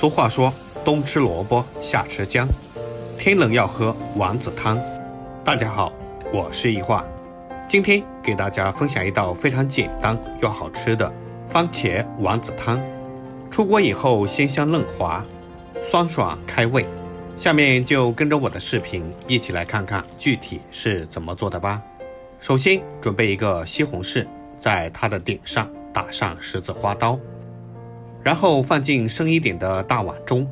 俗话说，冬吃萝卜夏吃姜，天冷要喝丸子汤。大家好，我是易化，今天给大家分享一道非常简单又好吃的番茄丸子汤。出锅以后鲜香嫩滑，酸爽开胃。下面就跟着我的视频一起来看看具体是怎么做的吧。首先准备一个西红柿，在它的顶上打上十字花刀，然后放进深一点的大碗中，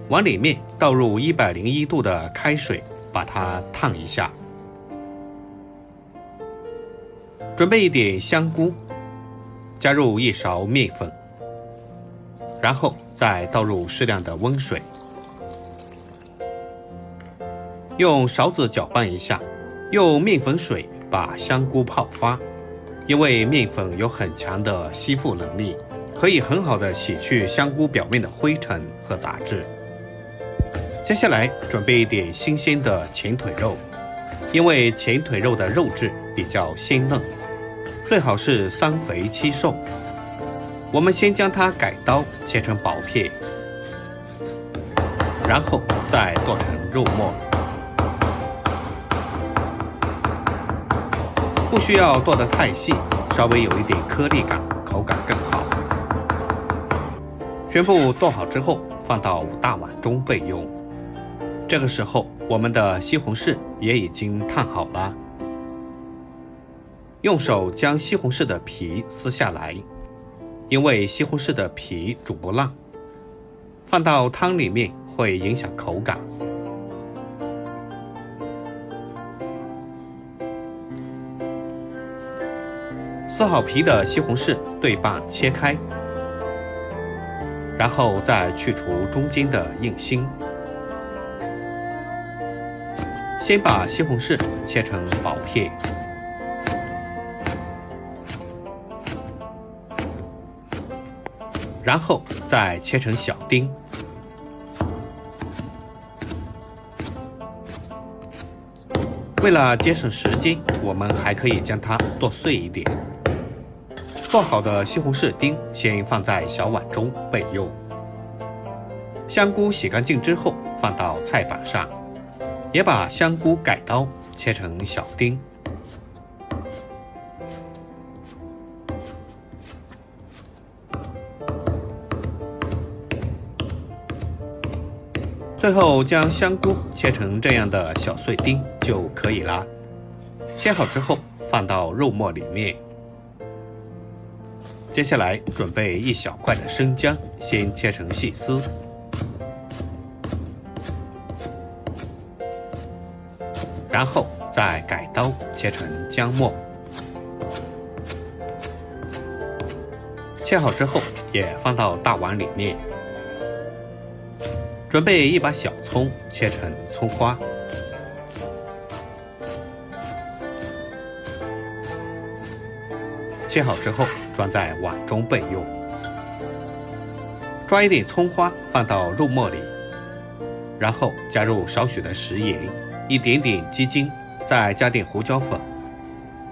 往里面倒入101度的开水，把它烫一下。准备一点香菇，加入1勺面粉，然后再倒入适量的温水，用勺子搅拌一下，用面粉水把香菇泡发，因为面粉有很强的吸附能力，可以很好的洗去香菇表面的灰尘和杂质。接下来准备一点新鲜的前腿肉，因为前腿肉的肉质比较鲜嫩，最好是3肥7瘦。我们先将它改刀切成薄片，然后再剁成肉末，不需要剁得太细，稍微有一点颗粒感，口感更好。全部剁好之后放到大碗中备用。这个时候我们的西红柿也已经烫好了，用手将西红柿的皮撕下来，因为西红柿的皮煮不烂，放到汤里面会影响口感。撕好皮的西红柿对半切开，然后再去除中间的硬芯。先把西红柿切成薄片，然后再切成小丁。为了节省时间，我们还可以将它剁碎一点。剁好的西红柿丁先放在小碗中备用。香菇洗干净之后放到菜板上，也把香菇改刀切成小丁。最后将香菇切成这样的小碎丁就可以了。切好之后放到肉末里面。接下来准备1小块的生姜，先切成细丝，然后再改刀切成姜末。切好之后也放到大碗里面。准备1把小葱，切成葱花。切好之后装在碗中备用。抓一点葱花放到肉末里，然后加入少许的食盐，一点点鸡精，再加点胡椒粉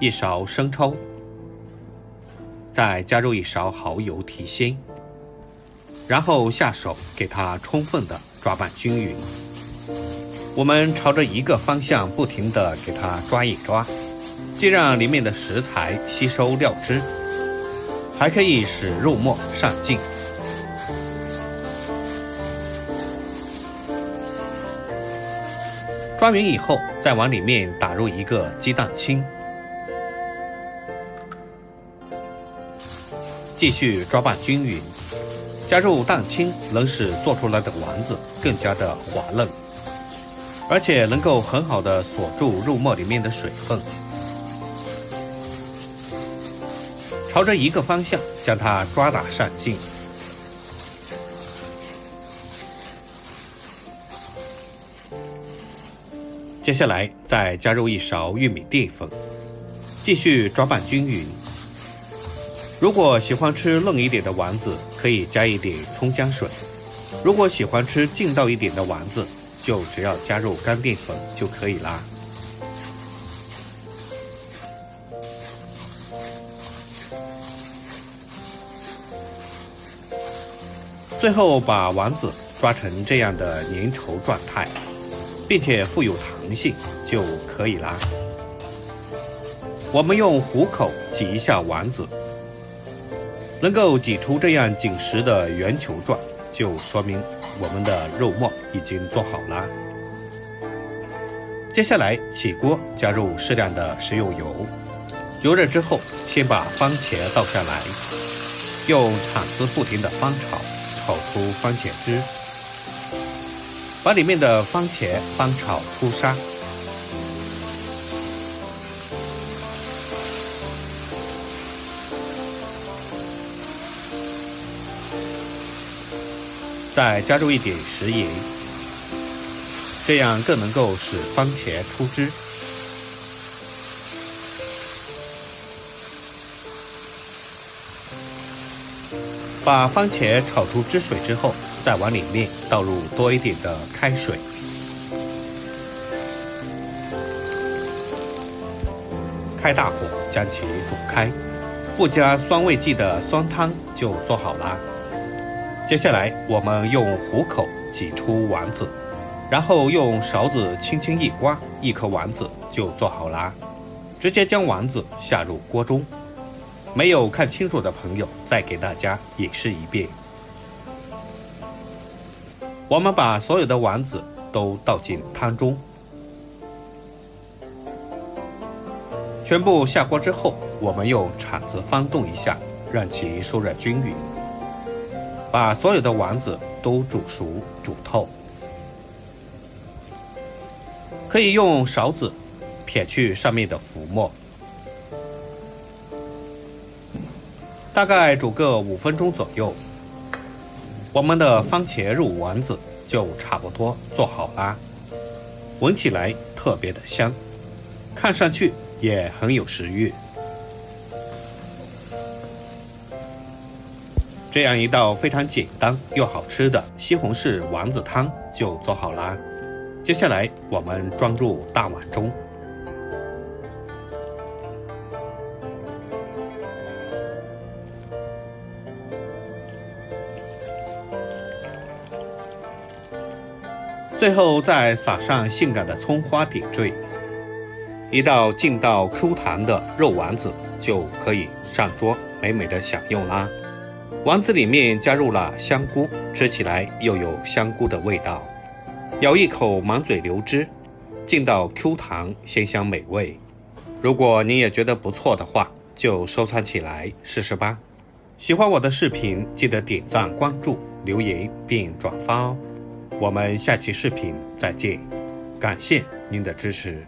，1勺生抽，再加入1勺蚝油提鲜，然后下手给它充分的抓拌均匀。我们朝着一个方向不停地给它抓一抓，既让里面的食材吸收料汁，还可以使肉末上劲。抓匀以后，再往里面打入1个鸡蛋清，继续抓拌均匀。加入蛋清能使做出来的丸子更加的滑嫩，而且能够很好的锁住肉末里面的水分。朝着一个方向将它抓打上劲。接下来再加入1勺玉米淀粉，继续抓拌均匀。如果喜欢吃嫩一点的丸子，可以加一点葱姜水；如果喜欢吃劲道一点的丸子，就只要加入干淀粉就可以啦。最后把丸子抓成这样的粘稠状态，并且富有弹性就可以啦。我们用虎口挤一下丸子，能够挤出这样紧实的圆球状，就说明我们的肉末已经做好了。接下来起锅，加入适量的食用油，油热之后，先把番茄倒下来，用铲子不停地翻炒，炒出番茄汁，把里面的番茄翻炒出沙。再加入一点食盐，这样更能够使番茄出汁。把番茄炒出汁水之后，再往里面倒入多一点的开水，开大火将其煮开，不加酸味剂的酸汤就做好啦。接下来我们用虎口挤出丸子，然后用勺子轻轻一刮，一颗丸子就做好啦。直接将丸子下入锅中，没有看清楚的朋友再给大家演示一遍。我们把所有的丸子都倒进汤中，全部下锅之后，我们用铲子翻动一下，让其受热均匀，把所有的丸子都煮熟煮透。可以用勺子撇去上面的浮沫，大概煮个5分钟左右，我们的番茄肉丸子就差不多做好啦。闻起来特别的香，看上去也很有食欲。这样一道非常简单又好吃的西红柿丸子汤就做好啦。接下来我们装入大碗中，最后再撒上性感的葱花点缀，一道劲道 Q 弹的肉丸子就可以上桌美美的享用啦。丸子里面加入了香菇，吃起来又有香菇的味道，咬一口满嘴流汁，劲道 Q 弹，鲜香美味。如果您也觉得不错的话，就收藏起来试试吧。喜欢我的视频，记得点赞、关注、留言并转发哦。我们下期视频再见，感谢您的支持。